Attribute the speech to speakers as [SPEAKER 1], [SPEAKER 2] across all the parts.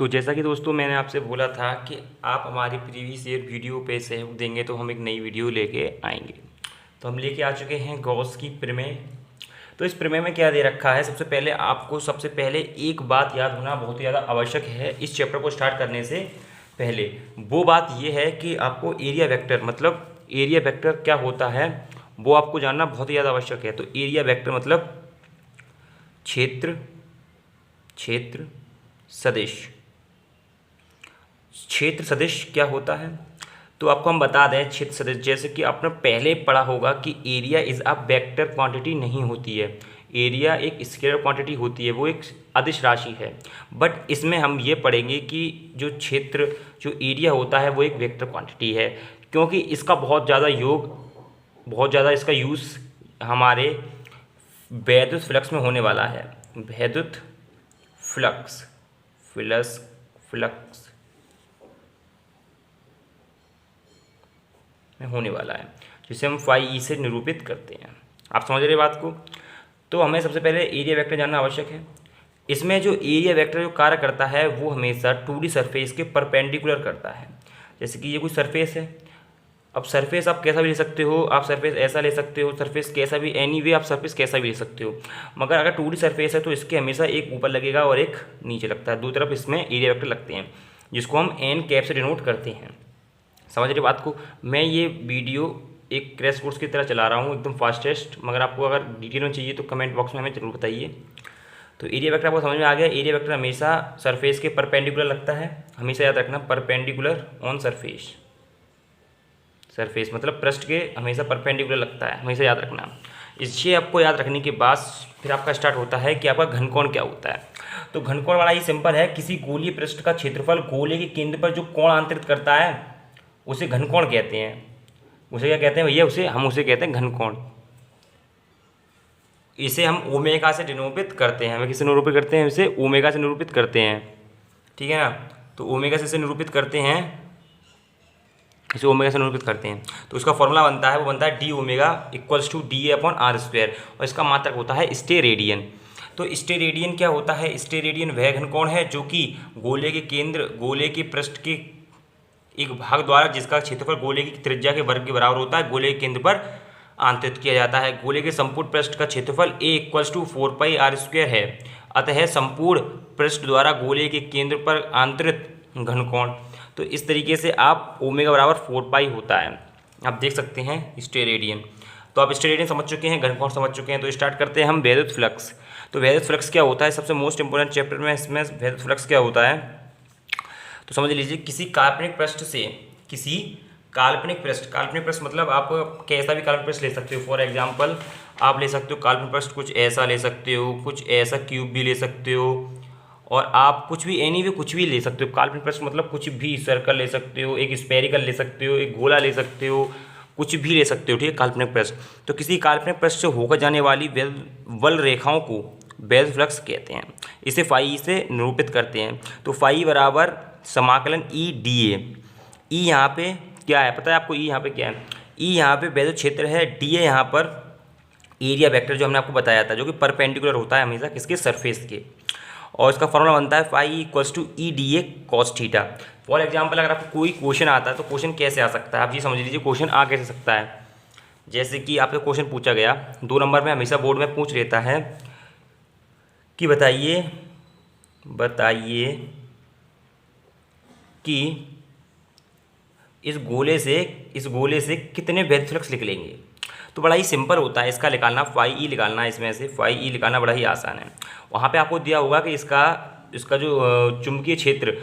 [SPEAKER 1] तो जैसा कि दोस्तों मैंने आपसे बोला था कि आप हमारी प्रीवियस ईयर वीडियो पे सहयोग देंगे तो हम एक नई वीडियो लेके आएंगे। तो हम लेके आ चुके हैं गॉस की प्रमेय। तो इस प्रमेय में क्या दे रखा है, सबसे पहले एक बात याद होना बहुत ही ज़्यादा आवश्यक है इस चैप्टर को स्टार्ट करने से पहले। वो बात ये है कि आपको एरिया वेक्टर मतलब एरिया वेक्टर क्या होता है वो आपको जानना बहुत ही ज़्यादा आवश्यक है। तो एरिया वेक्टर मतलब क्षेत्र क्षेत्र सदिश। क्षेत्र सदिश क्या होता है तो आपको हम बता दें, क्षेत्र सदिश जैसे कि आपने पहले पढ़ा होगा कि area is a vector quantity नहीं होती है। एरिया एक स्केलर क्वांटिटी होती है, वो एक अदिश राशि है। बट इसमें हम ये पढ़ेंगे कि जो एरिया होता है वो एक वेक्टर क्वांटिटी है, क्योंकि इसका बहुत ज़्यादा इसका यूज़ हमारे वैद्युत फ्लक्स में होने वाला है। वैद्युत फ्लक्स फ्लक्स में होने वाला है, जिसे हम फाई ई से निरूपित करते हैं। आप समझ रहे बात को। तो हमें सबसे पहले एरिया वेक्टर जानना आवश्यक है। इसमें जो एरिया वेक्टर जो कार्य करता है वो हमेशा 2D सरफेस के परपेंडिकुलर करता है। जैसे कि ये कोई सरफेस है, अब सरफेस आप कैसा भी ले सकते हो, आप सरफेस ऐसा ले सकते हो, सरफेस कैसा भी एनीवे आप सरफेस कैसा भी ले सकते हो। मगर अगर 2D सरफेस है तो इसके हमेशा एक ऊपर लगेगा और एक नीचे लगता है, दो तरफ इसमें एरिया वेक्टर लगते हैं, जिसको हम एन कैप से डिनोट करते हैं। समझ रहे बात को। मैं ये वीडियो एक क्रैश कोर्स की तरह चला रहा हूँ एकदम फास्टेस्ट, मगर आपको अगर डिटेल में चाहिए तो कमेंट बॉक्स में हमें जरूर बताइए। तो एरिया वेक्टर आपको समझ में आ गया। एरिया वेक्टर हमेशा सरफेस के परपेंडिकुलर लगता है, हमेशा याद रखना परपेंडिकुलर ऑन सरफेस मतलब पृष्ठ के हमेशा परपेंडिकुलर लगता है, हमेशा याद रखना। इसे आपको याद रखने के बाद फिर आपका स्टार्ट होता है कि आपका घनकोण क्या होता है। तो घनकोण बड़ा ही सिंपल है, किसी गोलीय पृष्ठ का क्षेत्रफल गोले के केंद्र पर जो कोण आंतरित करता है उसे घनकोण कहते हैं। उसे क्या कहते हैं भैया, उसे कहते हैं घनकोण। इसे हम ओमेगा से निरूपित करते हैं। हमें किससे निरूपित करते हैं? इसे ओमेगा से निरूपित करते हैं, ठीक है ना। तो ओमेगा से निरूपित करते हैं, इसे ओमेगा से निरूपित करते हैं। तो इसका फॉर्मूला बनता है, वो बनता है d omega equals to d upon r square, और इसका मात्रक होता है स्टेरेडियन। तो स्टेरेडियन क्या होता है? स्टेरेडियन वह घनकोण है जो कि गोले के पृष्ठ के एक भाग द्वारा, जिसका क्षेत्रफल गोले की त्रिज्या के वर्ग के बराबर होता है, गोले के केंद्र पर आंतरित किया जाता है। गोले के संपूर्ण पृष्ठ का क्षेत्रफल A equals to 4 pi R square है। अतः संपूर्ण पृष्ठ द्वारा गोले के केंद्र पर आंतरित घनकोण। तो इस तरीके से आप ओमेगा बराबर 4 पाई होता है, आप देख सकते हैं स्टेरेडियन। तो आप स्टेरेडियन समझ चुके हैं, घनकोण समझ चुके हैं। तो स्टार्ट करते हैं हम वैद्युत फ्लक्स। तो वैद्युत फ्लक्स क्या होता है, सबसे मोस्ट इंपोर्टेंट चैप्टर में इसमें वैद्युत फ्लक्स क्या होता है। तो समझ लीजिए, किसी काल्पनिक पृष्ठ मतलब आप कैसा भी काल्पनिक पृष्ठ ले सकते हो। फॉर एग्जांपल आप ले सकते हो काल्पनिक पृष्ठ कुछ ऐसा ले सकते हो, कुछ ऐसा क्यूब भी ले सकते हो, और आप कुछ भी एनीवे कुछ भी ले सकते हो। काल्पनिक पृष्ठ मतलब कुछ भी, सर्कल ले सकते हो, एक स्फेरिकल ले सकते हो, एक गोला ले सकते हो, कुछ भी ले सकते हो, ठीक है, काल्पनिक पृष्ठ। तो किसी काल्पनिक पृष्ठ से होकर जाने वाली वल रेखाओं को वैद्युत फ्लक्स कहते हैं। इसे फाई से निरूपित करते हैं। तो फाई बराबर समाकलन ई डी ए। ई यहाँ पे क्या है पता है आपको? ई यहाँ पे क्या है? ई यहाँ पे वैद्युत क्षेत्र है, डी ए यहाँ पर एरिया वेक्टर जो हमने आपको बताया था, जो कि परपेंडिकुलर होता है हमेशा किसके? सरफेस के। और इसका फॉर्मूला बनता है phi equals to E D A cos theta. For example अगर आपको कोई क्वेश्चन आता है तो क्वेश्चन कैसे आ सकता है, आप ये समझ लीजिए क्वेश्चन आ कैसे सकता है। जैसे कि आपसे क्वेश्चन पूछा गया 2 नंबर में, हमेशा बोर्ड में पूछ लेता है कि बताइए कि इस गोले से कितने वैद्युत फ्लक्स निकलेंगे। तो बड़ा ही सिंपल होता है इसका निकालना, फाई ई निकालना। इसमें से फाई ई निकालना बड़ा ही आसान है। वहाँ पे आपको दिया होगा कि इसका जो चुंबकीय क्षेत्र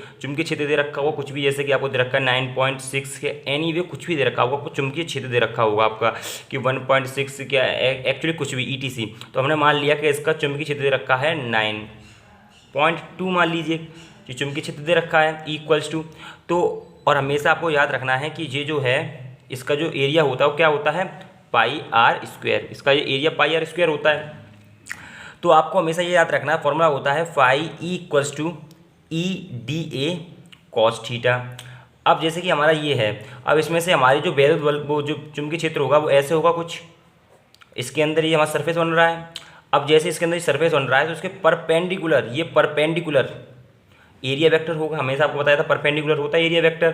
[SPEAKER 1] दे रखा होगा कुछ भी, जैसे कि आपको दे रखा है 9.6 के एनीवे कुछ भी दे रखा होगा, आपको चुंबकीय क्षेत्र दे रखा होगा आपका कि 1.6 क्या एक्चुअली कुछ भी ETC। तो हमने मान लिया कि इसका चुंबकीय क्षेत्र दे रखा है 9.2, मान लीजिए कि चुंबकीय क्षेत्र दे रखा है इक्वल्स टू। तो और हमेशा आपको याद रखना है कि ये जो है इसका जो एरिया होता है वो क्या होता है? पाई आर स्क्वायर। इसका ये एरिया पाई आर स्क्वायर होता है। तो आपको हमेशा ये याद रखना है, फॉर्मूला होता है phi E equals to E D A cos theta. अब जैसे कि हमारा ये है, अब इसमें से हमारी जो वो जो चुंबकीय क्षेत्र होगा वो ऐसे होगा कुछ, इसके अंदर ये हमारा सरफेस बन रहा है। अब जैसे इसके अंदर सरफेस बन रहा है तो इसके परपेंडिकुलर एरिया वेक्टर होगा, हमेशा आपको बताया था परपेंडिकुलर होता है एरिया वेक्टर।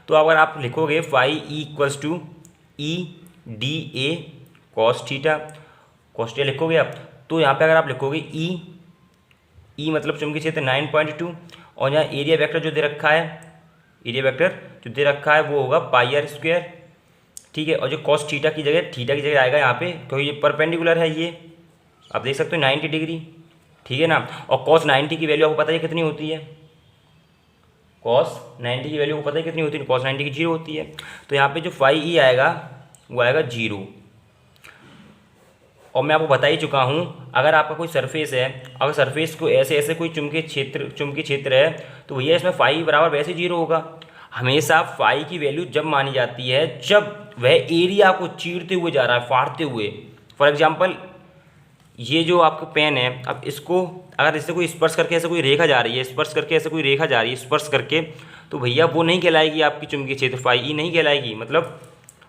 [SPEAKER 1] तो अगर आप लिखोगे phi equals to E D A cos theta, cos theta लिखोगे आप, तो यहाँ पे अगर आप लिखोगे ई मतलब चुंबकीय क्षेत्र 9.2, और यहाँ एरिया वेक्टर जो दे रखा है, एरिया वेक्टर जो दे रखा है वो होगा पाई आर स्क्वायर, ठीक है। और जो कॉस थीटा की जगह आएगा यहाँ पे, क्योंकि ये परपेंडिकुलर है, ये आप देख सकते हो 90 डिग्री, ठीक है ना। और कॉस 90 की वैल्यू आपको पता है कितनी होती है, कॉस 90 की वैल्यू को पता है कितनी होती है, कॉस 90 की 0 होती है। तो यहाँ पे जो फाई ई आएगा वो आएगा 0। और मैं आपको बता ही चुका हूँ, अगर आपका कोई सरफेस है, अगर सरफेस को ऐसे कोई चुंबकीय क्षेत्र है, तो भैया इसमें फाई बराबर वैसे 0 होगा। हमेशा फाई की वैल्यू जब मानी जाती है जब वह एरिया को चीरते हुए जा रहा है, फाड़ते हुए। फॉर एग्जाम्पल ये जो आपका पेन है, अब इसको अगर इससे कोई स्पर्श करके ऐसे कोई रेखा जा रही है, स्पर्श करके ऐसे कोई रेखा जा रही है, स्पर्श करके, तो भैया वो नहीं कहलाएगी आपकी चुंबकीय क्षेत्र, फाई ई नहीं कहलाएगी, मतलब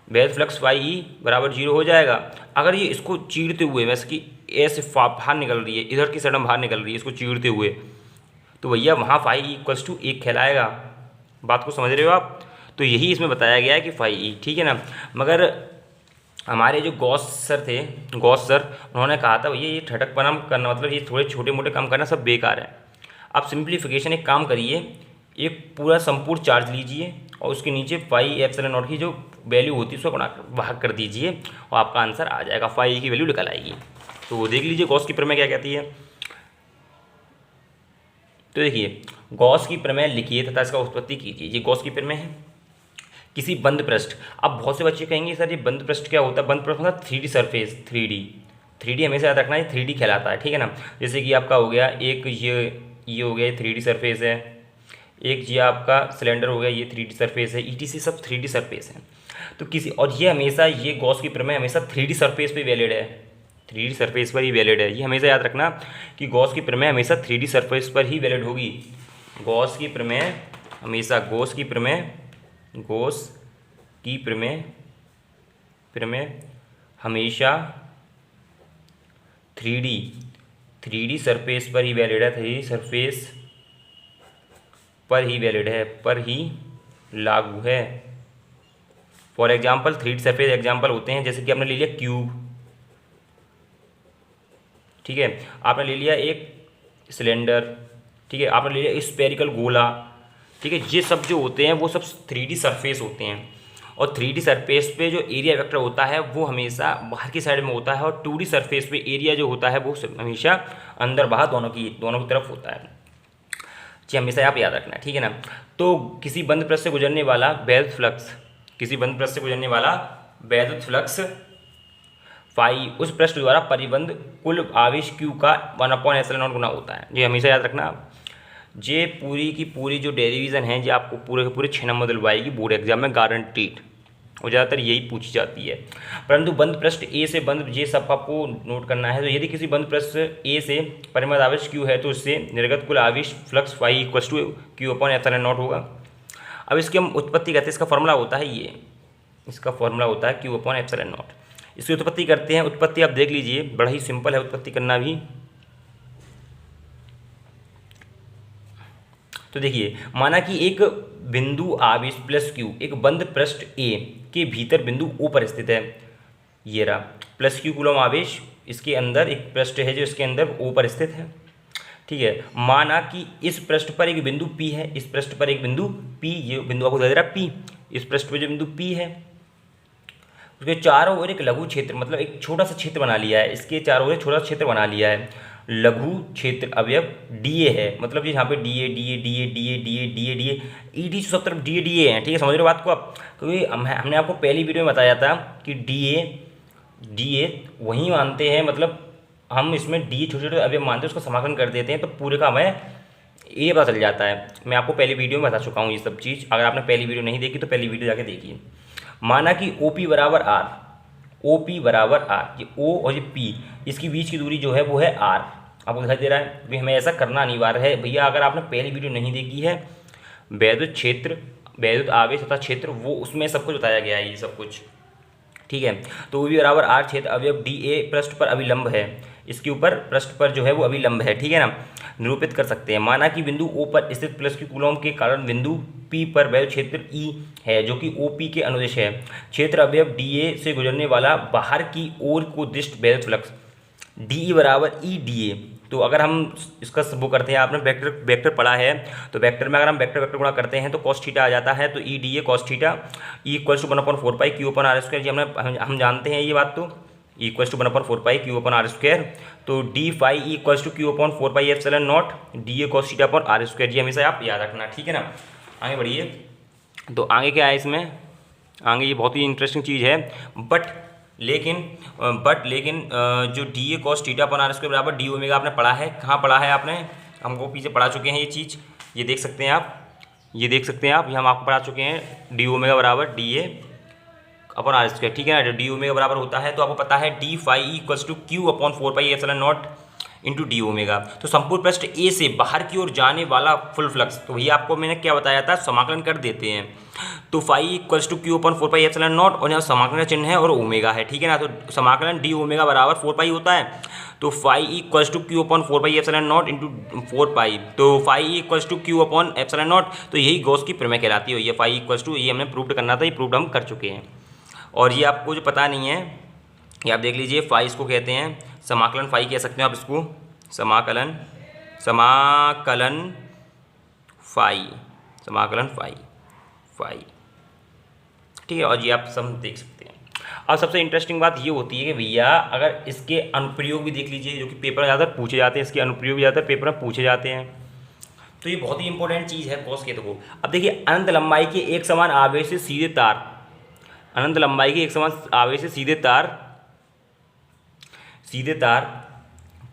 [SPEAKER 1] वैध फ्लक्स फाई ई बराबर 0 हो जाएगा। अगर ये इसको चीरते हुए वैसे कि ऐसे बाहर निकल रही है, इधर की साइड बाहर निकल रही है इसको चीरते हुए, तो भैया वहाँ फाई ई इक्वल्स टू 1 कहलाएगा। बात को समझ रहे हो आप? तो यही इसमें बताया गया है कि फाई ई, ठीक है ना। मगर हमारे जो गॉस सर उन्होंने कहा था भैया ये ठटकपना करना, मतलब ये थोड़े छोटे मोटे काम करना सब बेकार है। आप सिंप्लीफिकेशन एक काम करिए, एक पूरा संपूर्ण चार्ज लीजिए और उसके नीचे फाई एप्सिलॉन नॉट की जो वैल्यू होती है उसको भाग कर दीजिए और आपका आंसर आ जाएगा, फाई की वैल्यू निकल आएगी। तो वो देख लीजिए गॉस की प्रमेय क्या कहती है। तो देखिए गॉस की प्रमेय लिखिए तथा इसका उत्पत्ति कीजिए। ये गॉस की प्रमेय है। किसी बंद पृष्ठ, अब बहुत से बच्चे कहेंगे सर ये बंद पृष्ठ क्या होता है? बंद पृष्ठ मतलब 3D सरफेस, 3D हमेशा याद रखना है, 3D कहलाता है, ठीक है ना। जैसे कि आपका हो गया एक ये हो गया 3D सरफेस है, एक ये आपका सिलेंडर हो गया ये 3D सरफेस है, ETC सब 3D सरफेस है। तो किसी और ये हमेशा ये गॉस की प्रमेय हमेशा 3D सरफेस पे वैलिड है, 3D सरफेस पर ही वैलिड है। ये हमेशा याद रखना कि गॉस की प्रमेय हमेशा 3D सरफेस पर ही वैलिड होगी। गॉस की प्रमेय हमेशा गॉस की प्रमेय हमेशा 3D सरफेस पर ही वैलिड है, 3D सरफेस पर ही वैलिड है, पर ही लागू है। For example 3D surface example होते हैं, जैसे कि आपने ले लिया क्यूब, ठीक है, आपने ले लिया एक सिलेंडर, ठीक है, आपने ले लिया स्फेरिकल गोला, ठीक है। ये सब जो होते हैं वो सब 3D सरफेस होते हैं। और 3D सरफेस पे जो एरिया वेक्टर होता है वो हमेशा बाहर की साइड में होता है, और 2D सरफेस पे एरिया जो होता है वो हमेशा अंदर बाहर दोनों की तरफ होता है। जी हमेशा आप याद रखना, ठीक है ना। तो किसी बंद पृष्ठ से गुजरने वाला वैध फ्लक्स फाई उस पृष्ठ द्वारा परिबंध कुल आवेश क्यू का 1/ε0 गुना होता है। ये हमेशा याद रखना। ये पूरी की पूरी जो डेरिवेशन है, ये आपको पूरे के पूरे 6 नंबर दिलवाएगी बोर्ड एग्जाम में, गारंटीड, और ज़्यादातर यही पूछी जाती है। परंतु बंद पृष्ठ ए से बंद, ये सब आपको नोट करना है। तो यदि किसी बंद पृष्ठ ए से परिबद्ध आवेश क्यू है तो इससे निर्गत कुल आवेश flux phi equals to Q/ε0 होगा। अब इसकी हम उत्पत्ति करते हैं, इसका फॉर्मूला होता है ये, इसका फॉर्मूला होता है Q/ε0। इसकी उत्पत्ति करते हैं। उत्पत्ति आप देख लीजिए, बड़ा ही सिंपल है उत्पत्ति करना भी। तो देखिए, माना कि एक बिंदु आवेश प्लस क्यू एक बंद पृष्ठ ए के भीतर बिंदु ओ पर स्थित है, ये रहा प्लस क्यू कूलम आवेश, इसके अंदर एक पृष्ठ है जो इसके अंदर ओ पर स्थित है, ठीक है। माना कि इस पृष्ठ पर एक बिंदु पी है, इस पृष्ठ पर एक बिंदु पी, ये बिंदु आपको दे रहा पी, इस पृष्ठ पर जो बिंदु पी है उसके चारों ओर एक लघु क्षेत्र, मतलब एक छोटा सा क्षेत्र बना लिया है, इसके चारों ओर एक छोटा सा क्षेत्र बना लिया है। लघु क्षेत्र अवयव डीए है, मतलब ये यहाँ पे DA DA DA DA DA DA DA ED सब तरफ डीए डीए है, ठीक है। समझ रहे हो बात को आप? क्योंकि हमने आपको पहली वीडियो में बताया था कि डीए वही मानते हैं, मतलब हम इसमें डीए छोटे छोटे अवयव मानते हैं, उसको समाकलन कर देते हैं तो पूरे का हमें ये पता चल जाता है। मैं आपको पहली वीडियो में बता चुका हूँ ये सब चीज़। अगर आपने पहली वीडियो नहीं देखी तो पहली वीडियो जाके देखिए। माना कि OP बराबर R, ये O और ये P, इसकी बीच की दूरी जो है वो है R, आपको दिखाई दे रहा है। भी हमें ऐसा करना अनिवार्य है भैया। अगर आपने पहली वीडियो नहीं देखी है, वैद्युत क्षेत्र, वैद्युत आवेश तथा क्षेत्र, वो उसमें सब कुछ बताया गया है, ये सब कुछ, ठीक है। तो OP बराबर R क्षेत्र अवयव DA पृष्ठ पर अभिलंब है, इसके ऊपर पृष्ठ पर जो है वो अभिलंब है, ठीक है ना। निरूपित कर सकते हैं। माना कि बिंदु O पर स्थित प्लस की कूलॉम के कारण बिंदु P पर वैद्युत क्षेत्र E है जो कि OP के अनुदिश है। क्षेत्र अवयव DA से गुजरने वाला बाहर की ओर को दिष्ट वैद्युत फ्लक्स DE बराबर EDA। तो अगर हम इसका वो करते हैं, आपने वेक्टर पढ़ा है, तो वेक्टर में अगर हम वेक्टर गुणा करते हैं तो कॉस थीटा आ जाता है। तो EDA cos theta E equals to 1/4 pi Q upon are square, जी हम जानते हैं ये बात। तो E equals to 1/4 pi Q upon are square. तो D phi E equals to Q/4 pi epsilon naught DA cos theta upon are square. ये हमेशा आप याद रखना, ठीक है ना। आगे बढ़िए। तो आगे क्या है इसमें, आगे ये बहुत ही इंटरेस्टिंग चीज़ है। लेकिन जो DA cos theta upon are square बराबर डी ओमेगा आपने पढ़ा है, कहाँ पढ़ा है आपने, हमको पीछे पढ़ा चुके हैं ये चीज़, ये देख सकते हैं आप, ये हम आपको पढ़ा चुके हैं। डी ओमेगा बराबर DA अपन आर स्क्वायर, ठीक है ना। डी ओमेगा बराबर होता है, तो आपको पता है d phi equals to Q/4 pi epsilon naught into d omega. तो संपूर्ण पृष्ठ ए से बाहर की ओर जाने वाला फुल फ्लक्स, तो भैया आपको मैंने क्या बताया था, समाकलन कर देते हैं। तो phi equals to Q/4 pi epsilon naught, और यहाँ समाकलन का चिन्ह है और ओमेगा है, ठीक है ना। तो समाकलन डी ओमेगा बराबर 4 पाई होता है। तो phi equals to Q/4 pi epsilon naught into 4 pi. तो फाई इक्वल्स टू Q/एप्सिलॉन नॉट, तो यही गॉस की प्रमेय कहलाती है। ये फाई इक्वल्स टू, ये हमने प्रूव करना था, ये प्रूव हम कर चुके हैं। और ये आपको जो पता नहीं है, ये आप देख लीजिए, फाई इसको कहते हैं, समाकलन फाई कह सकते हैं आप इसको, समाकलन फाई, ठीक है। और ये आप सब देख सकते हैं। अब सबसे इंटरेस्टिंग बात ये होती है कि भैया अगर इसके अनुप्रयोग भी देख लीजिए, जो कि पेपर में ज़्यादातर पूछे जाते हैं, इसके अनुप्रयोग भी ज़्यादातर पेपर में पूछे जाते हैं। तो ये बहुत ही इंपॉर्टेंट चीज़ है कॉस के। तो अब देखिए, अनंत लंबाई के एक समान आवेश से सीधे तार, अनंत लंबाई के एक समान आवेश से सीधे तार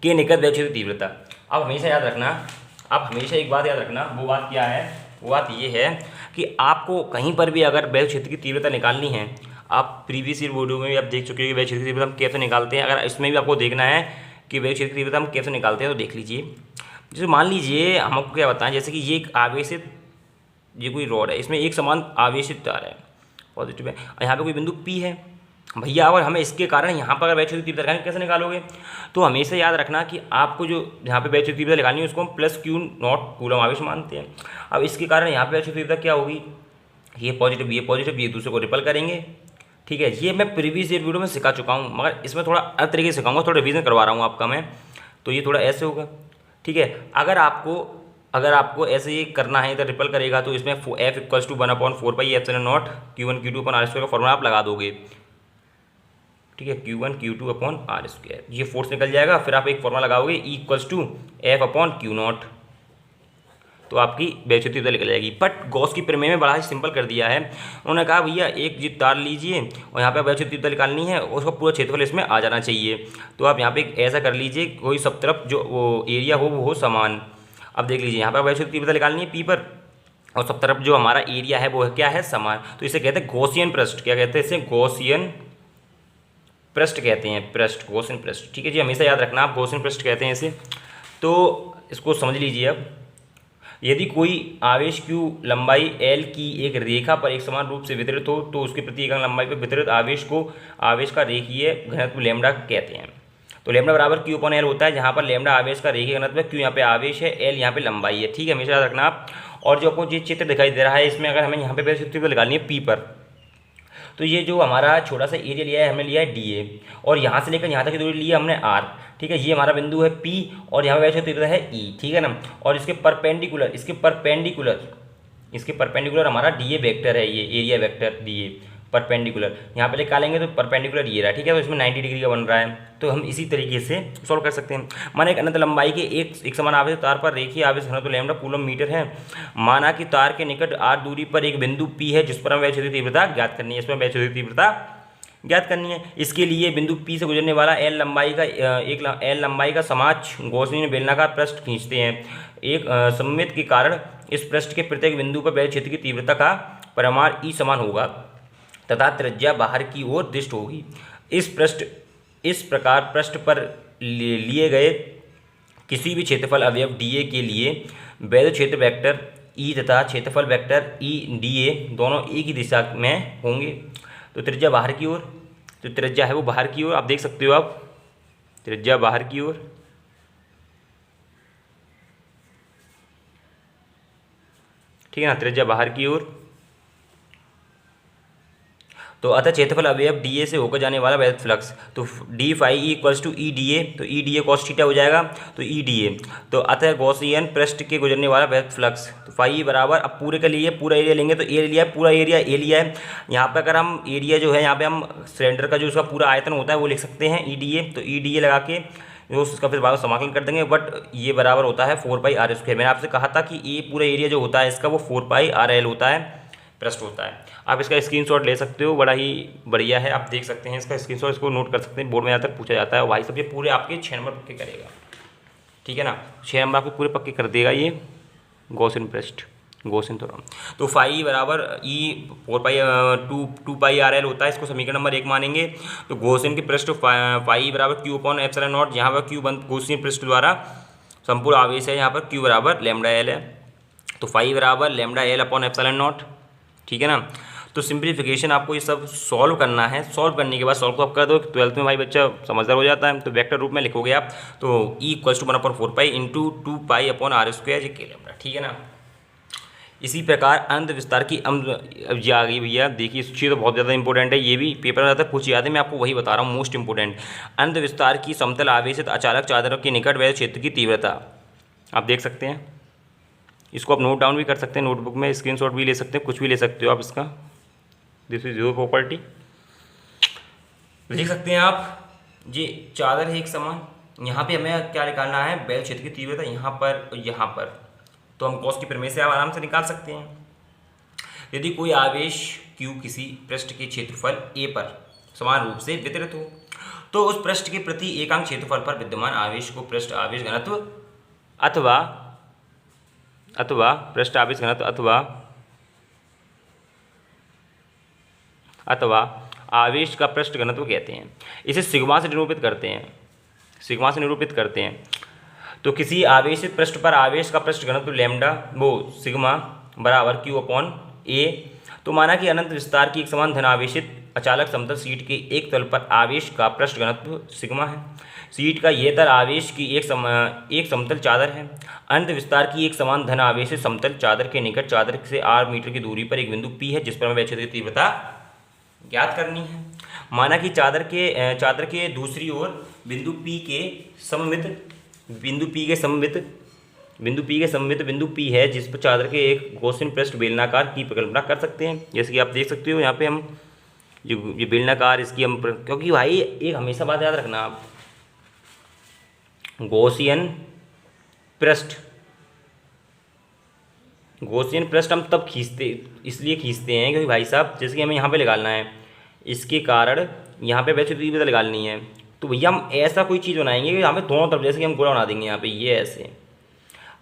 [SPEAKER 1] के निकट वैद्युत क्षेत्र तीव्रता। अब हमेशा याद रखना, अब हमेशा एक बात याद रखना, वो बात क्या है, वो बात ये है कि आपको कहीं पर भी अगर वैद्युत क्षेत्र की तीव्रता निकालनी है, आप प्रीवियस ईयर वीडियो में भी आप देख चुके हो कि वैद्युत क्षेत्र की तीव्रता हम कैसे निकालते हैं। अगर इसमें भी आपको देखना है कि वैद्युत क्षेत्र की तीव्रता हम कैसे निकालते हैं, तो देख लीजिए। जैसे मान लीजिए हम आपको क्या बताएं, जैसे कि ये एक आवेशित, ये कोई रॉड है, इसमें एक समान आवेशित तार है, पॉजिटिव है, और यहाँ पे कोई बिंदु P है भैया। और हमें इसके कारण यहाँ पर अगर वैद्युत तीव्रता कैसे निकालोगे, तो हमेशा याद रखना कि आपको जो यहाँ पे वैद्युत तीव्रता निकालनी है उसको हम प्लस Q नॉट कूलम आवेश मानते हैं। अब इसके कारण यहाँ पे वैद्युत तीव्रता क्या होगी, ये पॉजिटिव ये दूसरे को रिपल करेंगे, ठीक है। ये मैं प्रीवियस ईयर वीडियो में सिखा चुका हूँ, मगर इसमें थोड़ा अलग तरीके से सिखाऊंगा, थोड़ा रिवीजन करवा रहा हूँ आपका मैं। तो ये थोड़ा ऐसे होगा, ठीक है। अगर आपको ऐसे ही करना है, इधर रिपल करेगा, तो इसमें F equals to 1/4 pi epsilon naught Q1 Q2 upon are square का फॉर्मूला आप लगा दोगे, ठीक है। Q1 Q2 upon r square, ये फोर्स निकल जाएगा। फिर आप एक फॉर्मूला लगाओगे E इक्वल्स टू F/Q0, तो आपकी वैद्युत तीव्रता निकल जाएगी। बट गॉस की प्रमेय में बड़ा ही सिंपल कर दिया है। उन्होंने कहा भैया एक जी तार लीजिए और यहाँ पे वैद्युत तीव्रता निकालनी है, उसका पूरा क्षेत्रफल इसमें आ जाना चाहिए। तो आप यहाँ पे ऐसा कर लीजिए, कोई सब तरफ जो वो एरिया हो वो हो समान। अब देख लीजिए, यहाँ पर वैद्युत तीव्रता निकालनी है P पर, और सब तरफ जो हमारा एरिया है वो क्या है, समान। तो इसे कहते हैं गॉसियन पृष्ठ। क्या कहते हैं इसे, गॉसियन पृष्ठ कहते हैं, पृष्ठ, गॉसियन पृष्ठ, ठीक है जी। हमेशा याद रखना आप, गॉसियन पृष्ठ कहते हैं इसे। तो इसको समझ लीजिए। अब यदि कोई आवेश Q लंबाई L की एक रेखा पर एक समान रूप से वितरित हो, तो उसके प्रति इकाई लंबाई पर वितरित आवेश का रेखीय घनत्व लैम्डा कहते हैं। तो लैम्डा बराबर Q/L होता है, जहाँ पर लैम्डा आवेश का रेखीय घनत्व है, Q यहाँ पे आवेश है, L यहाँ पे लंबाई है, ठीक है। हमेशा याद रखना आप। और जो आपको ये चित्र दिखाई दे रहा है, इसमें अगर हमें यहाँ पे वैद्युत तीव्रता निकालनी है P पर, तो ये जो हमारा छोटा सा एरिया लिया है, हमने लिया है DA, और यहाँ से लेकर यहाँ तक की दूरी ली है हमने R, ठीक है। ये हमारा बिंदु है P, और यहाँ वैद्युत तीव्रता है E, ठीक है ना। और इसके परपेंडिकुलर हमारा DA वेक्टर है, ये एरिया वेक्टर DA परपेंडिकुलर, यहाँ पे निकालेंगे तो परपेंडिकुलर ये रहा, ठीक है। तो इसमें 90 डिग्री का बन रहा है। तो हम इसी तरीके से सॉल्व कर सकते हैं। माना एक अनंत लंबाई के एक समान आवेश तार पर रेखीय आवेश घनत्व लैम्डा कूलम मीटर है। माना कि तार के निकट R दूरी पर एक बिंदु P है, जिस पर हमें वैद्युत तीव्रता ज्ञात करनी है। इसमें वैद्युत तीव्रता ज्ञात करनी है। इसके लिए बिंदु P से गुजरने वाला L लंबाई का समाज गॉसियन बेलनाकार पृष्ठ खींचते हैं। एक सममित के कारण इस पृष्ठ के प्रत्येक बिंदु पर वैद्युत क्षेत्र की तीव्रता का परिमाण E समान होगा तथा त्रिज्या बाहर की ओर दिष्ट होगी। इस प्रकार पृष्ठ पर लिए गए किसी भी क्षेत्रफल अवयव DA के लिए वैद्युत क्षेत्र वेक्टर E तथा क्षेत्रफल वेक्टर EDA दोनों एक ही दिशा में होंगे। तो त्रिज्या बाहर की ओर, जो त्रिज्या है वो बाहर की ओर, आप देख सकते हो, आप त्रिज्या बाहर की ओर, ठीक है ना, त्रिज्या बाहर की ओर। तो अतः क्षेत्रफल अवयव डी ए से होकर जाने वाला वैध फ्लक्स, तो D phi equals to E D A, तो E D A cos theta हो जाएगा, तो ई डी ए। तो अतः गॉसियन पृष्ठ के गुजरने वाला वैध फ्लक्स, तो फाई बराबर, अब पूरे के लिए पूरा एरिया लेंगे तो ए लिया है, पूरा एरिया ए लिया है। यहाँ पे अगर हम एरिया जो है, यहाँ पे हम सिलेंडर का जो उसका पूरा आयतन होता है वो लिख सकते हैं ई डी ए, तो ई डी ए लगा के जो उसका फिर बाद में समाकलन कर देंगे, बट ये बराबर होता है 4πr²। मैंने आपसे कहा था कि ये पूरा एरिया जो होता है इसका वो 4πrl होता है, पृष्ठ होता है। आप इसका स्क्रीनशॉट ले सकते हो, बड़ा ही बढ़िया है, आप देख सकते हैं इसका स्क्रीनशॉट, इसको नोट कर सकते हैं, बोर्ड में ज़्यादा तक पूछा जाता है। और भाई सब ये पूरे आपके 6 नंबर पक्के करेगा, ठीक है ना, 6 नंबर आपके पूरे पक्के कर देगा ये गॉसियन पृष्ठ, गॉसियन थ्योरम। तो फाई बराबर ई 2πrl होता है, इसको समीकरण नंबर 1 मानेंगे। तो गॉसियन के पृष्ठ फाई बराबर क्यू अपॉन एप्सिलॉन नॉट, यहाँ पर क्यू बंद गॉसियन पृष्ठ द्वारा संपूर्ण आवेश है, यहाँ पर क्यू बराबर लैम्डा एल है, तो फाई बराबर lambda L upon epsilon not, ठीक है ना। तो सिंप्लीफिकेशन आपको ये सब सॉल्व करना है, सॉल्व करने के बाद सॉल्व को आप कर दो, 12th में भाई बच्चा समझदार हो जाता है। तो वेक्टर रूप में लिखोगे आप, तो ई इक्वल्स टू 1/4 इंटू 2π/r², ये के लैम्डा, ठीक है ना। इसी प्रकार अनंत विस्तार की अब आ गई भैया, देखिए इस चीज़ तो बहुत ज़्यादा इंपॉर्टेंट है, ये भी पेपर में ज़्यादा पूछी जाती है, मैं आपको वही बता रहा हूँ, मोस्ट इंपॉर्टेंट। अनंत विस्तार की समतल आवेशित अचालक चादरों के निकट वैध क्षेत्र की तीव्रता, आप देख सकते हैं, इसको आप नोट डाउन भी कर सकते हैं, नोटबुक में स्क्रीनशॉट भी ले सकते हैं, कुछ भी ले सकते हो आप इसका। दिस इज योर प्रॉपर्टी, देख सकते हैं आप, ये चादर है एक समान, यहाँ पे हमें क्या निकालना है, बैल क्षेत्र की तीव्रता, यहाँ पर और यहाँ पर। तो हम गॉस की प्रमेय से आप आराम से निकाल सकते हैं। यदि कोई आवेश Q किसी पृष्ठ के क्षेत्रफल A पर समान रूप से वितरित हो, तो उस पृष्ठ के प्रति एकांक क्षेत्रफल पर विद्यमान आवेश को पृष्ठ आवेश घनत्व अथवा पृष्ठ आवेश घनत्व अथवा आवेश का पृष्ठ घनत्व कहते हैं। इसे सिग्मा से निरूपित करते हैं, तो किसी आवेशित पृष्ठ पर आवेश का पृष्ठ घनत्व लैम्डा वो सिग्मा बराबर Q अपॉन A। तो माना कि अनंत विस्तार की एक समान धनावेशित अचालक समतल शीट के एक तल पर आवेश का पृष्ठ घनत्व सिग्मा है। शीट का यह तल आवेश की एक समतल चादर है। अनंत विस्तार की एक समान धन आवेशित समतल चादर के निकट चादर से r मीटर की दूरी पर एक बिंदु P है, जिस पर हमें वैध क्षेत्र की तीव्रता ज्ञात करनी है। माना कि चादर के दूसरी ओर बिंदु P के सममित बिंदु P है, जिस पर चादर के एक गॉसियन पृष्ठ बेलनाकार की कल्पना कर सकते हैं। जैसे कि आप देख सकते हो यहाँ पे हम ये बेलनाकार इसकी हम, क्योंकि भाई एक हमेशा बात याद रखना आप, गॉसियन पृष्ठ हम तब इसलिए खींचते हैं क्योंकि भाई साहब जैसे कि हमें यहाँ पे निकालना है, इसके कारण यहाँ पे वैसे तीव्रता निकालनी है, तो भैया हम ऐसा कोई चीज़ बनाएंगे कि यहाँ पे दोनों तरफ, जैसे कि हम गोला बना देंगे यहाँ पे ये ऐसे।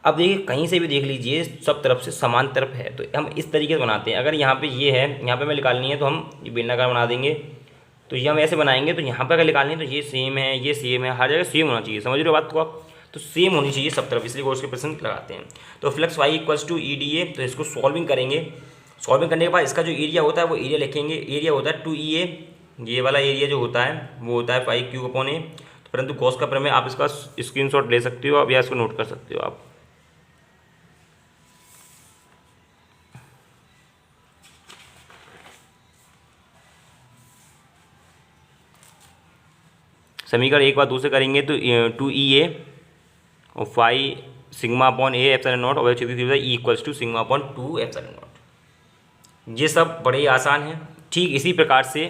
[SPEAKER 1] अब देखिए कहीं से भी देख लीजिए सब तरफ से समान तरफ है, तो हम इस तरीके से बनाते हैं। अगर यहाँ पे ये है, यहाँ पे हमें निकालनी है, तो हम ये बेलनाकार बना देंगे, तो ये हम ऐसे बनाएंगे। तो यहाँ पर अगर निकालनी है तो ये सेम है, ये सेम है, हर जगह सेम होना चाहिए, समझ रहे हो बात को आप, तो सेम होनी चाहिए सब तरफ, इसलिए गॉस के प्रश्न लगाते हैं। तो flux y equals to E D A, तो इसको सॉल्विंग करेंगे। सॉल्विंग करने के बाद इसका जो एरिया होता है वो एरिया लिखेंगे, एरिया होता है 2EA, ये वाला एरिया जो होता है वो होता है 5Q अपॉन A। परंतु गॉस का प्रमेय आप इसका स्क्रीनशॉट ले सकते हो आप, या इसको नोट कर सकते हो आप। समीकरण एक बार दूसरे करेंगे तो 2EA और 5 sigma upon A epsilon naught, और तीव्रता E equals to sigma upon 2 epsilon naught. ये सब बड़े ही आसान है। ठीक इसी प्रकार से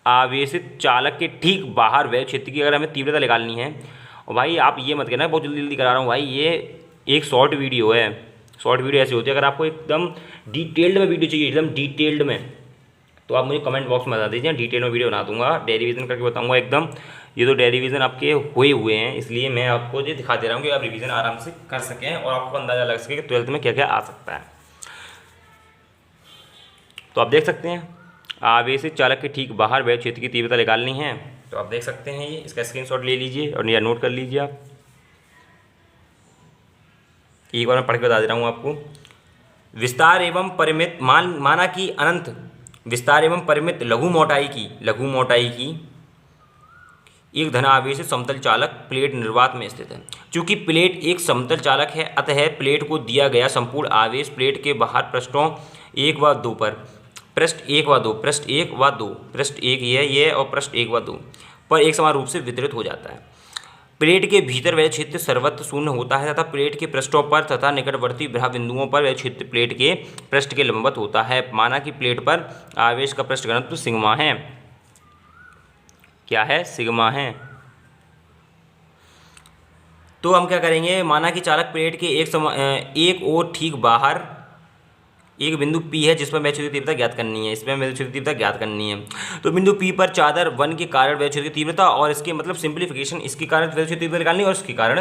[SPEAKER 1] आवेशित चालक के ठीक बाहर वैध क्षेत्र की अगर हमें तीव्रता निकालनी है, और भाई आप ये मत कहना बहुत जल्दी करा रहा हूँ भाई, ये एक शॉर्ट वीडियो है। शॉर्ट वीडियो ऐसी होती है, अगर आपको एकदम डिटेल्ड में वीडियो चाहिए, एकदम डिटेल्ड में, तो आप मुझे कमेंट बॉक्स में बता दीजिए, डिटेल में वीडियो बना दूंगा, डेरिवेशन करके बताऊंगा एकदम। ये तो डेरिवेशन आपके हुए हैं, इसलिए मैं आपको ये दिखा दे रहा हूँ कि आप रिवीजन आराम से कर सकें और आपको अंदाज़ा लग सके कि 12th में क्या क्या आ सकता है। तो आप देख सकते हैं आवेशित चालक के ठीक बाहर वैध क्षेत्र की तीव्रता निकालनी है, तो आप देख सकते हैं, ये इसका स्क्रीनशॉट ले लीजिए और या नोट कर लीजिए आप। एक बार मैं पढ़ के बता दे रहा हूँ आपको। विस्तार एवं परिमित माना कि अनंत विस्तार एवं परिमित लघु मोटाई की एक धन आवेशित समतल चालक प्लेट निर्वात में स्थित है। चूंकि प्लेट एक समतल चालक है, अतः प्लेट को दिया गया संपूर्ण आवेश प्लेट के बाहर पृष्ठों 1 व 2 पर, पृष्ठ 1 व 2, पृष्ठ 1 व 2, पृष्ठ 1 ये और पृष्ठ 1 व 2 पर एक समान रूप से वितरित हो जाता है। प्लेट के भीतर वह क्षेत्र सर्वत्र शून्य होता है तथा प्लेट के पृष्ठों पर तथा निकटवर्ती बाह्य बिंदुओं पर वह क्षेत्र प्लेट के पृष्ठ के लंबवत होता है। माना कि प्लेट पर आवेश का पृष्ठ घनत्व सिग्मा है। क्या है? सिग्मा है। तो हम क्या करेंगे, माना कि चालक प्लेट के एक और ठीक बाहर एक बिंदु P है जिस पर वह क्षेत्र की तीव्रता ज्ञात करनी है। इसमें वह क्षेत्र की तीव्रता ज्ञात करनी है। तो बिंदु P पर चादर 1 के कारण वह क्षेत्र की तीव्रता, और इसके मतलब सिंप्लीफिकेशन, इसके कारण वह क्षेत्र की तीव्रता निकालनी है और इसके कारण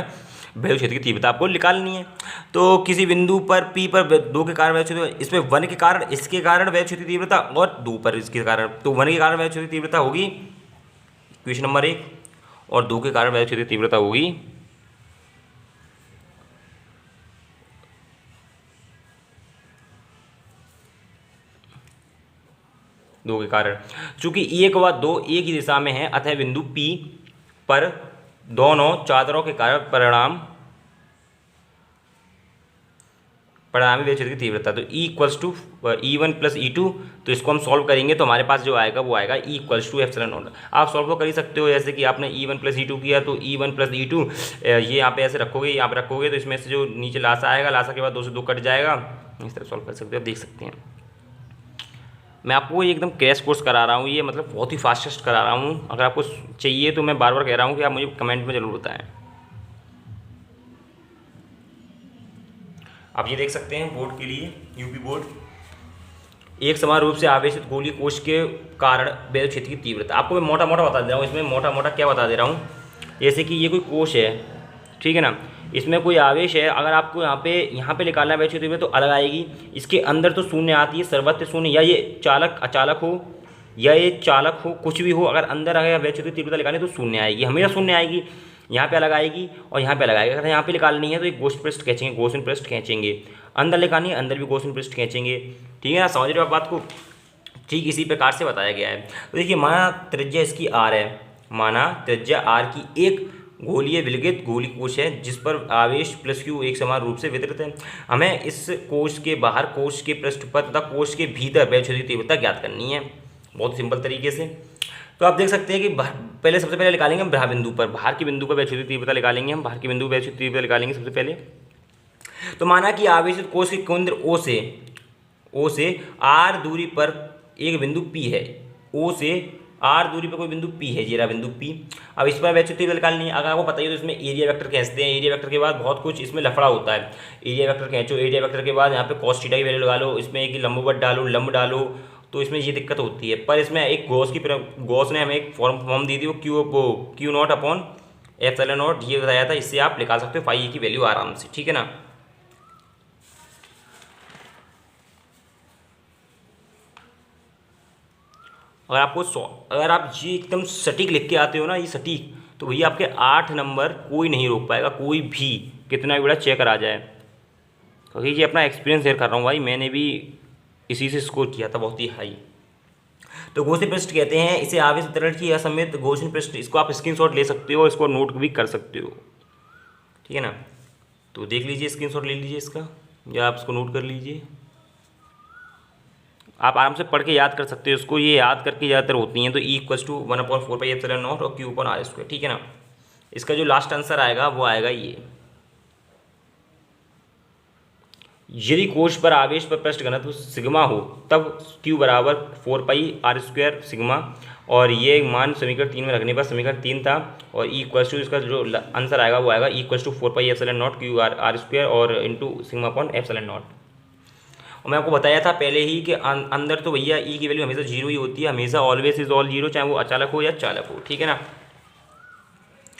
[SPEAKER 1] वह क्षेत्र की तीव्रता आपको निकालनी है। तो किसी बिंदु पर P पर 2 के कारण वह क्षेत्र, इसमें 1 के कारण, इसके कारण वह क्षेत्र की तीव्रता और 2 पर इसके कारण, तो 1 के कारण वह क्षेत्र की तीव्रता होगी क्वेश्चन नंबर 1 और 2 के कारण वह क्षेत्र की तीव्रता होगी 2 के कारण। चूंकि 1 व 2 एक ही दिशा में है, अतः बिंदु P पर दोनों चादरों के कारण परिणामी वेग क्षेत्र की तीव्रता, तो E equals to E1 plus E2, तो इसको हम सॉल्व करेंगे तो हमारे पास जो आएगा वो आएगा E equals to epsilon naught. आप सॉल्व तो कर ही सकते हो, जैसे कि आपने E1 प्लस E2 किया तो E1 प्लस E2 ये यहाँ पे ऐसे रखोगे, यहाँ पे रखोगे तो इसमें से जो नीचे लासा आएगा, लासा के बाद 2 से 2 कट जाएगा। इस तरह सॉल्व कर सकते हो, आप देख सकते हैं। मैं आपको एकदम क्रैश कोर्स करा रहा हूँ, ये मतलब बहुत ही फास्टेस्ट करा रहा हूँ। अगर आपको चाहिए तो मैं बार बार कह रहा हूँ कि आप मुझे कमेंट में ज़रूर बताएं। आप ये देख सकते हैं बोर्ड के लिए, यूपी बोर्ड, एक समान रूप से आवेशित गोलीय कोश के कारण वैद्युत क्षेत्र की तीव्रता। आपको मैं मोटा मोटा बता दे रहा हूँ, इसमें मोटा मोटा क्या बता दे रहा हूँ, जैसे कि ये कोई कोश है, ठीक है ना, इसमें कोई आवेश है, अगर आपको यहाँ पे निकालना है वैद्युत क्षेत्र तीव्रता तो अलग आएगी। इसके अंदर तो शून्य आती है, सर्वत्र शून्य, या ये चालक अचालक हो या ये चालक हो, कुछ भी हो, अगर अंदर अगर वैद्युत क्षेत्र की तीव्रता निकालनी तो शून्य आएगी, हमेशा शून्य आएगी। यहाँ पे अलग आएगी और यहाँ पे अलग आएगी। अगर यहाँ पे निकालनी है तो एक गोशन पृष्ठ खींचेंगे, गोशन पृष्ठ खींचेंगे, अंदर निकालनी है अंदर भी गोशन पृष्ठ खींचेंगे, ठीक है ना, समझ रहे हो आप बात को। ठीक इसी प्रकार से बताया गया है। तो देखिए, माना त्रिज्या इसकी R है, माना त्रिज्या R की एक गोलीय विलगित गोली कोश है जिस पर आवेश प्लस Q एक समान रूप से वितरित है। हमें इस कोश के बाहर, कोश के पृष्ठ पर तथा कोश के भीतर वैद्युत क्षेत्र की तीव्रता ज्ञात करनी है, बहुत सिंपल तरीके से। तो आप देख सकते हैं कि पहले सबसे पहले निकालेंगे हम बाह्य बिंदु पर, बाहर के बिंदु पर वैद्युत क्षेत्र की तीव्रता निकालेंगे हम, बाहर के बिंदु पर वैद्युत क्षेत्र की तीव्रता निकालेंगे सबसे पहले। तो माना कि आवेशित कोश के केंद्र O से R दूरी पर एक बिंदु P है, O से R दूरी पर कोई बिंदु P है, ये रहा बिंदु P। अब इस पर वैद्युत तीव्रता निकालनी है। अगर आपको पता ही तो इसमें एरिया वेक्टर खींचते हैं, एरिया वेक्टर के बाद बहुत कुछ इसमें लफड़ा होता है। एरिया वेक्टर खींचो, एरिया वेक्टर के बाद यहाँ पे cos थीटा की वैल्यू लगा लो, इसमें एक लंबवत डालो, लंब डालो, तो इसमें ये दिक्कत होती है। पर इसमें एक गॉस ने हमें एक फॉर्म दी थी, वो Q not upon epsilon naught, ये बताया था, इससे आप निकाल सकते हो फाई की वैल्यू आराम से, ठीक है ना। अगर आप ये एकदम सटीक लिख के आते हो ना, ये सटीक, तो भैया आपके 8 नंबर कोई नहीं रोक पाएगा, कोई भी कितना भी बड़ा चेक करा जाए, क्योंकि ये अपना एक्सपीरियंस शेयर कर रहा हूँ भाई, मैंने भी इसी से स्कोर किया था बहुत ही हाई। तो गोशन पृष्ठ कहते हैं इसे आवेश वितरण की असममित गोशन पृष्ठ, इसको आप स्क्रीनशॉट ले सकते हो, इसको नोट भी कर सकते हो, ठीक है ना। तो देख लीजिए, स्क्रीनशॉट ले लीजिए इसका, या आप इसको नोट कर लीजिए, आप आराम से पढ़ के याद कर सकते हो इसको, ये याद करके ज़्यादातर होती हैं। तो E equals to 1/4 pi epsilon naught और Q अपॉन R², ठीक है ना। इसका जो लास्ट आंसर आएगा वो आएगा ये। यदि कोश पर आवेश पर पृष्ठ घनत्व सिग्मा हो तब Q बराबर 4 पाई R² सिग्मा, और ये मान समीकरण 3 में रखने पर समीकरण 3 था, और E इक्वल्स टू इसका जो आंसर आएगा वो आएगा E equals to 4 pi epsilon naught Q R² और into sigma upon epsilon naught. और मैं आपको बताया था पहले ही कि अंदर तो भैया E की वैल्यू हमेशा 0 ही होती है, हमेशा ऑलवेज इज ऑल 0, चाहे वो अचालक हो या चालक हो, ठीक है ना।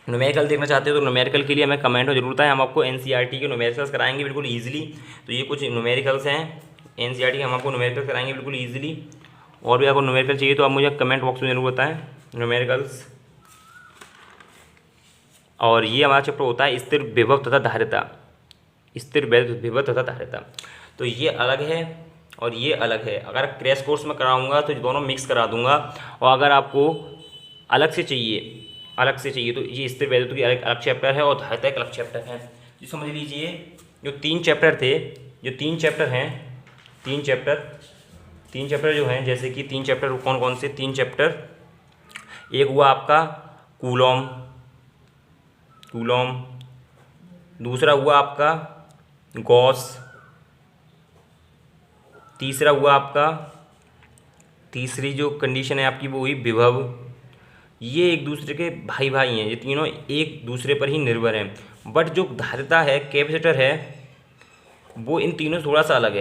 [SPEAKER 1] न्यूमेरिकल देखना चाहते हो तो न्यूमेरिकल के लिए हमें कमेंट में जरूर बताएं, हम आपको NCERT के न्यूमेरिकल्स कराएंगे बिल्कुल ईजिली। तो ये कुछ न्यूमेरिकल्स हैं NCERT के, हम आपको न्यूमेरिकल्स कराएंगे बिल्कुल ईजिली। और भी आपको न्यूमेरिकल चाहिए तो आप मुझे कमेंट बॉक्स में जरूर बताएं न्यूमेरिकल्स। और ये हमारा चैप्टर होता है स्थिर विभव तथा धारिता, स्थिर विभव तथा धारिता। तो ये अलग है और ये अलग है। अगर क्रैश कोर्स में कराऊंगा तो दोनों मिक्स करा दूंगा, और अगर आपको अलग से चाहिए अलग से चाहिए तो ये स्थिर वैद्युत की अलग अलग चैप्टर है और धारिता एक अलग चैप्टर है। तो समझ लीजिए जो 3 चैप्टर थे, जो 3 चैप्टर हैं, 3 चैप्टर जो हैं, जैसे कि 3 चैप्टर कौन कौन से 3 चैप्टर, एक हुआ आपका कूलॉम, दूसरा हुआ आपका गॉस, तीसरा हुआ आपका, तीसरी जो कंडीशन है आपकी वो हुई विभव। ये एक दूसरे के भाई भाई हैं, ये तीनों एक दूसरे पर ही निर्भर हैं। बट जो धारिता है, कैपेसिटर है, वो इन तीनों से थोड़ा सा अलग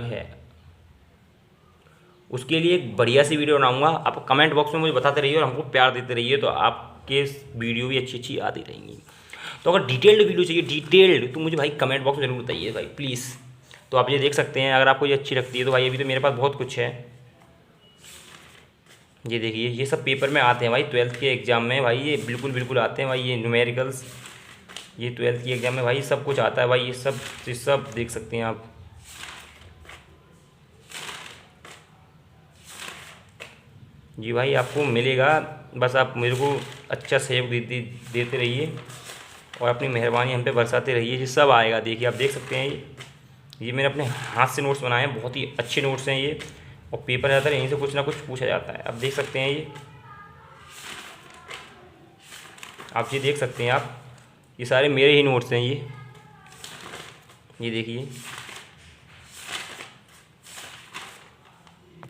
[SPEAKER 1] है। उसके लिए एक बढ़िया सी वीडियो बनाऊंगा, आप कमेंट बॉक्स में मुझे बताते रहिए और हमको प्यार देते रहिए, तो आपके वीडियो भी अच्छी आती रहेंगी। तो अगर डिटेल्ड वीडियो चाहिए, डिटेल्ड, तो मुझे भाई कमेंट बॉक्स में जरूर बताइए भाई प्लीज़। तो आप ये देख सकते हैं, अगर आपको ये अच्छी लगती है तो भाई अभी तो मेरे पास बहुत कुछ है। ये देखिए, ये सब पेपर में आते हैं भाई, 12th के एग्ज़ाम में भाई ये बिल्कुल आते हैं भाई, ये न्यूमेरिकल्स, ये 12th की एग्ज़ाम में भाई सब कुछ आता है भाई, ये सब देख सकते हैं आप। जी भाई आपको मिलेगा, बस आप मेरे को अच्छा सहयोग देते रहिए और अपनी मेहरबानी हम पे बरसाते रहिए, ये सब आएगा। देखिए आप देख सकते हैं, ये मैंने अपने हाथ से नोट्स बनाए हैं, बहुत ही अच्छे नोट्स हैं ये, और पेपर ज़्यादातर यहीं से कुछ ना कुछ पूछा जाता है। आप देख सकते हैं ये देख सकते हैं आप, ये सारे मेरे ही नोट्स हैं ये देखिए।